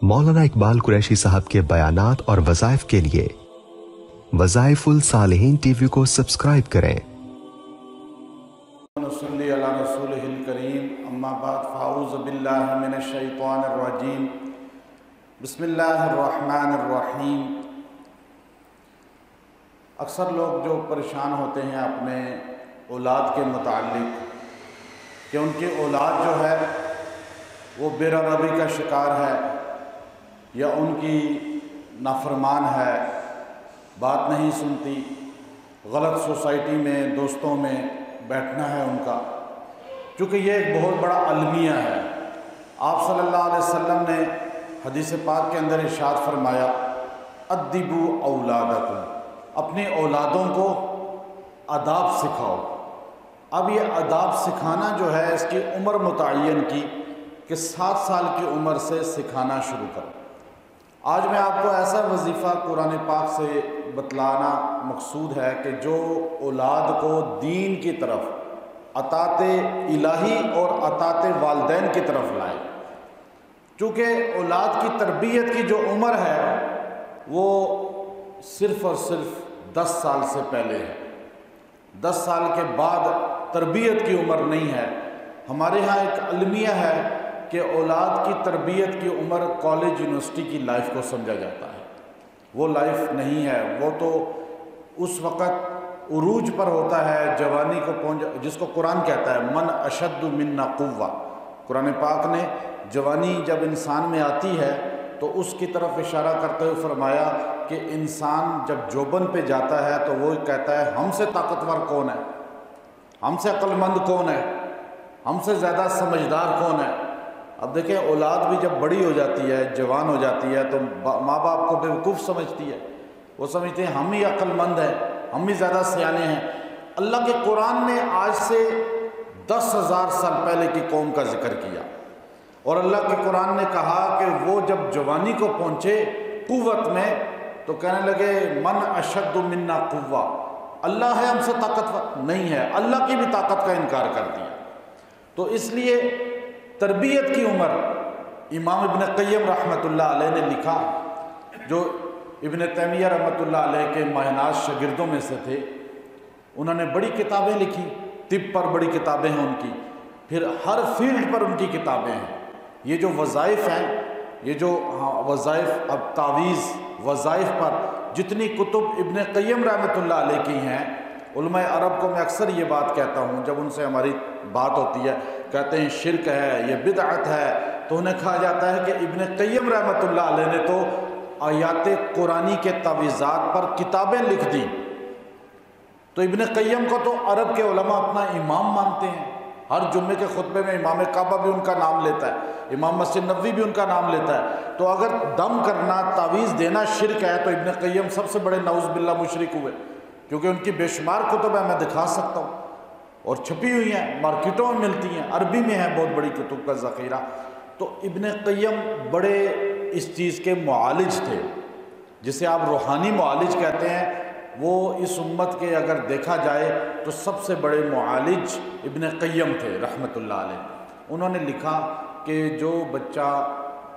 مولانا اقبال قریشی صاحب کے بیانات اور وظائف کے لیے وظائف الصالحین ٹی وی کو سبسکرائب کریں۔ نصلی علی رسولہ الکریم، اما بعد فاعوذ باللہ من الشیطان الرجیم، بسم اللہ الرحمن الرحیم۔ اکثر لوگ جو پریشان ہوتے ہیں اپنے اولاد کے متعلق کہ ان کی اولاد جو ہے وہ بے روی کا شکار ہے یا ان کی نافرمان ہے، بات نہیں سنتی، غلط سوسائٹی میں دوستوں میں بیٹھنا ہے ان کا، چونکہ یہ ایک بہت بڑا المیہ ہے۔ آپ صلی اللہ علیہ وسلم نے حدیث پاک کے اندر ارشاد فرمایا، ادبوا اولادکم، اپنی اولادوں کو آداب سکھاؤ۔ اب یہ آداب سکھانا جو ہے اس کی عمر متعین کی کہ 7 سال کی عمر سے سکھانا شروع کرو۔ آج میں آپ کو ایسا وظیفہ قرآن پاک سے بتلانا مقصود ہے کہ جو اولاد کو دین کی طرف، اطاعت الہی اور اطاعت والدین کی طرف لائے، چونکہ اولاد کی تربیت کی جو عمر ہے وہ صرف اور صرف 10 سال سے پہلے ہے۔ 10 سال کے بعد تربیت کی عمر نہیں ہے۔ ہمارے ہاں ایک المیہ ہے کہ اولاد کی تربیت کی عمر کالج یونیورسٹی کی لائف کو سمجھا جاتا ہے۔ وہ لائف نہیں ہے، وہ تو اس وقت عروج پر ہوتا ہے، جوانی کو پہنچ، جس کو قرآن کہتا ہے من اشد منا قوہ۔ قرآن پاک نے جوانی جب انسان میں آتی ہے تو اس کی طرف اشارہ کرتے ہوئے فرمایا کہ انسان جب جوبن پہ جاتا ہے تو وہ کہتا ہے ہم سے طاقتور کون ہے، ہم سے عقل مند کون ہے، ہم سے زیادہ سمجھدار کون ہے۔ اب دیکھیں اولاد بھی جب بڑی ہو جاتی ہے، جوان ہو جاتی ہے، تو ماں باپ کو بیوقوف سمجھتی ہے، وہ سمجھتے ہیں ہم ہی عقل مند ہیں، ہم ہی زیادہ سیانے ہیں۔ اللہ کے قرآن نے آج سے 10,000 سال پہلے کی قوم کا ذکر کیا، اور اللہ کے قرآن نے کہا کہ وہ جب جوانی کو پہنچے قوت میں تو کہنے لگے من اشد منا قوہ، اللہ ہے ہم سے طاقتور، نہیں ہے، اللہ کی بھی طاقت کا انکار کر دیا۔ تو اس لیے تربیت کی عمر، امام ابن قیم رحمۃ اللہ علیہ نے لکھا، جو ابن تیمیہ رحمۃ اللہ علیہ کے ماہ ناز شاگردوں میں سے تھے، انہوں نے بڑی کتابیں لکھی، طب پر بڑی کتابیں ہیں ان کی، پھر ہر فیلڈ پر ان کی کتابیں ہیں۔ یہ جو وظائف ہیں، یہ جو وظائف، اب تعویذ وظائف پر جتنی کتب ابن قیم رحمۃ اللہ علیہ کی ہیں، علماء عرب کو میں اکثر یہ بات کہتا ہوں جب ان سے ہماری بات ہوتی ہے، کہتے ہیں شرک ہے، یہ بدعت ہے، تو انہیں کہا جاتا ہے کہ ابن قیم رحمۃ اللہ علیہ نے تو آیات قرآنی کے تعویذات پر کتابیں لکھ دیں۔ تو ابن قیم کو تو عرب کے علماء اپنا امام مانتے ہیں، ہر جمعے کے خطبے میں امام کعبہ بھی ان کا نام لیتا ہے، امام مسجد نبوی بھی ان کا نام لیتا ہے۔ تو اگر دم کرنا، تعویذ دینا شرک ہے تو ابن قیم سب سے بڑے نعوذ باللہ مشرک ہوئے، کیونکہ ان کی بے شمار کتب ہیں، میں دکھا سکتا ہوں، اور چھپی ہوئی ہیں، مارکیٹوں میں ملتی ہیں، عربی میں ہے بہت بڑی کتب کا ذخیرہ۔ تو ابن قیم بڑے اس چیز کے معالج تھے، جسے آپ روحانی معالج کہتے ہیں۔ وہ اس امت کے اگر دیکھا جائے تو سب سے بڑے معالج ابن قیم تھے رحمۃ اللہ علیہ۔ انہوں نے لکھا کہ جو بچہ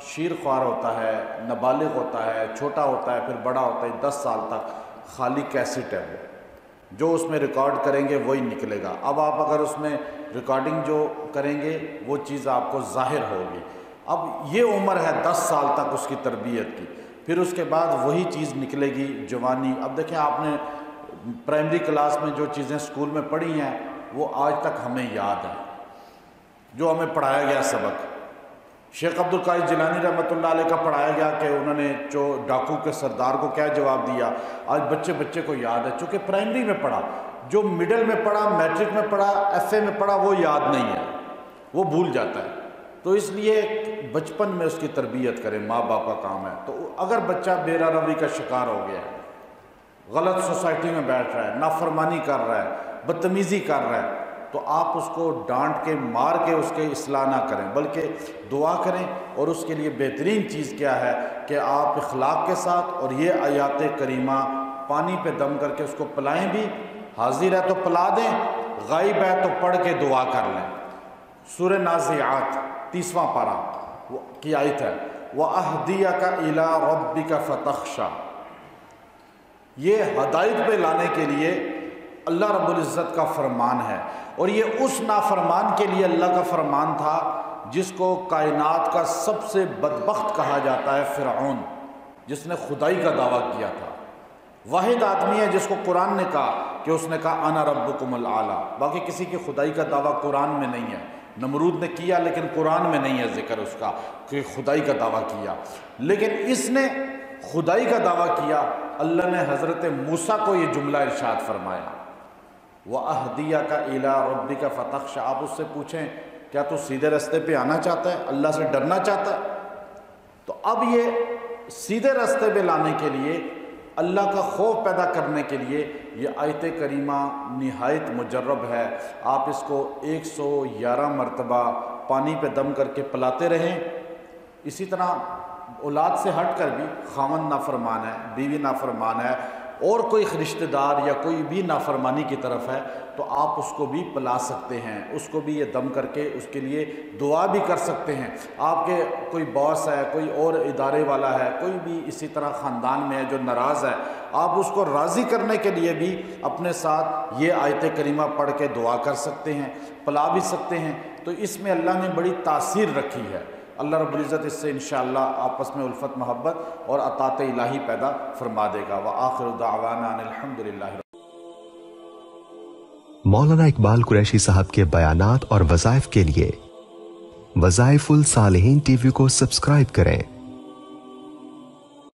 شیر خوار ہوتا ہے، نابالغ ہوتا ہے، چھوٹا ہوتا ہے، پھر بڑا ہوتا ہے، 10 سال تک خالی کیسٹ ہے، وہ جو اس میں ریکارڈ کریں گے وہی نکلے گا۔ اب آپ اگر اس میں ریکارڈنگ جو کریں گے وہ چیز آپ کو ظاہر ہوگی۔ اب یہ عمر ہے 10 سال تک اس کی تربیت کی، پھر اس کے بعد وہی چیز نکلے گی جوانی۔ اب دیکھیں آپ نے پرائمری کلاس میں جو چیزیں اسکول میں پڑھی ہیں وہ آج تک ہمیں یاد ہیں، جو ہمیں پڑھایا گیا سبق۔ شیخ عبد القادر جیلانی رحمۃ اللہ علیہ کا پڑھایا گیا کہ انہوں نے جو ڈاکو کے سردار کو کیا جواب دیا، آج بچے کو یاد ہے، چونکہ پرائمری میں پڑھا۔ جو مڈل میں پڑھا، میٹرک میں پڑھا، ایف اے میں پڑھا، وہ یاد نہیں ہے، وہ بھول جاتا ہے۔ تو اس لیے بچپن میں اس کی تربیت کریں، ماں باپ کا کام ہے۔ تو اگر بچہ بے روی کا شکار ہو گیا ہے، غلط سوسائٹی میں بیٹھ رہا ہے، نافرمانی کر رہا ہے، بدتمیزی کر رہا ہے، تو آپ اس کو ڈانٹ کے مار کے اس کے اصلاح نہ کریں، بلکہ دعا کریں۔ اور اس کے لیے بہترین چیز کیا ہے کہ آپ اخلاق کے ساتھ اور یہ آیات کریمہ پانی پہ دم کر کے اس کو پلائیں بھی، حاضر ہے تو پلا دیں، غائب ہے تو پڑھ کے دعا کر لیں۔ سورہ نازعات 30واں پارہ کی آیت ہے، وَأَهْدِيَكَ إِلَىٰ رَبِّكَ فَتَخْشَىٰ، یہ ہدایت پہ لانے کے لیے اللہ رب العزت کا فرمان ہے، اور یہ اس نافرمان کے لیے اللہ کا فرمان تھا جس کو کائنات کا سب سے بدبخت کہا جاتا ہے، فرعون، جس نے خدائی کا دعویٰ کیا تھا۔ واحد آدمی ہے جس کو قرآن نے کہا کہ اس نے کہا انا ربکم الاعلیٰ، باقی کسی کی خدائی کا دعویٰ قرآن میں نہیں ہے۔ نمرود نے کیا لیکن قرآن میں نہیں ہے ذکر اس کا کہ خدائی کا دعویٰ کیا، لیکن اس نے خدائی کا دعویٰ کیا۔ اللہ نے حضرت موسیٰ کو یہ جملہ ارشاد فرمایا، وَأَهْدِيَكَ إِلَىٰ رَبِّكَ فَتَخْشَىٰ۔ آپ اس سے پوچھیں کیا تو سیدھے راستے پہ آنا چاہتا ہے، اللہ سے ڈرنا چاہتا ہے؟ تو اب یہ سیدھے راستے پہ لانے کے لیے، اللہ کا خوف پیدا کرنے کے لیے یہ آیت کریمہ نہایت مجرب ہے۔ آپ اس کو 111 مرتبہ پانی پہ دم کر کے پلاتے رہیں۔ اسی طرح اولاد سے ہٹ کر بھی خاوند نافرمان ہے، بیوی نافرمان ہے، اور کوئی رشتہ دار یا کوئی بھی نافرمانی کی طرف ہے تو آپ اس کو بھی پلا سکتے ہیں، اس کو بھی یہ دم کر کے اس کے لیے دعا بھی کر سکتے ہیں۔ آپ کے کوئی باس ہے، کوئی اور ادارے والا ہے، کوئی بھی اسی طرح خاندان میں ہے جو ناراض ہے، آپ اس کو راضی کرنے کے لیے بھی اپنے ساتھ یہ آیت کریمہ پڑھ کے دعا کر سکتے ہیں، پلا بھی سکتے ہیں۔ تو اس میں اللہ نے بڑی تاثیر رکھی ہے۔ اللہ رب العزت اس سے انشاءاللہ آپس میں الفت محبت اور عطاء الہی پیدا فرما دے گا۔ وآخر دعوانا ان الحمدللہ۔ مولانا اقبال قریشی صاحب کے بیانات اور وظائف کے لیے وظائف الصالحین ٹی وی کو سبسکرائب کریں۔